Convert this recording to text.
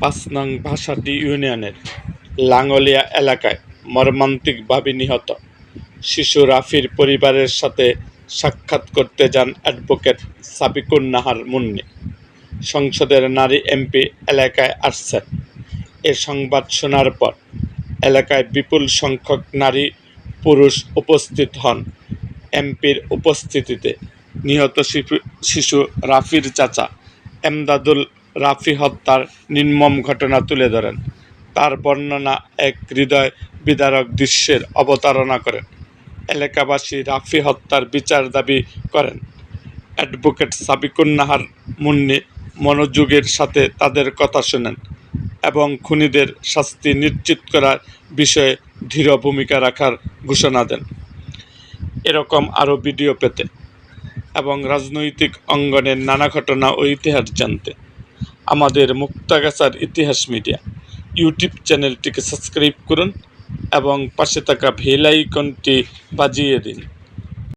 ৫ নং ভাষাটি ইউনিয়নের লাঙ্গলিয়া এলাকায় মর্মান্তিকভাবে নিহত শিশু রাফির পরিবারের সাথে সাক্ষাৎ করতে যান অ্যাডভোকেট সাবিকুন নাহার মুন্নি। সংসদের নারী এমপি এলাকায় আসছেন। এ সংবাদ শোনার পর এলাকায় বিপুল সংখ্যক নারী পুরুষ উপস্থিত হন। এমপির উপস্থিতিতে নিহত শিশু রাফির চাচা এমদাদুল রাফি হত্যার নির্মম ঘটনা তুলে ধরেন। তার বর্ণনা এক হৃদয় বিদারক দৃশ্যের অবতারণা করেন। এলাকাবাসী রাফি হত্যার বিচার দাবি করেন। অ্যাডভোকেট সাবিকুন নাহার মুন্নি মনোযোগের সাথে তাদের কথা শোনেন এবং খুনিদের শাস্তি নিশ্চিত করার বিষয়ে দৃঢ় ভূমিকা রাখার ঘোষণা দেন। এরকম আরও ভিডিও পেতে এবং রাজনৈতিক অঙ্গনের নানা ঘটনা ও ইতিহাস জানতে আমাদের মুক্তাগাছার ইতিহাস মিডিয়া ইউটিউব চ্যানেলটিকে সাবস্ক্রাইব করুন এবং পাশে থাকা বেল আইকনটি বাজিয়ে দিন।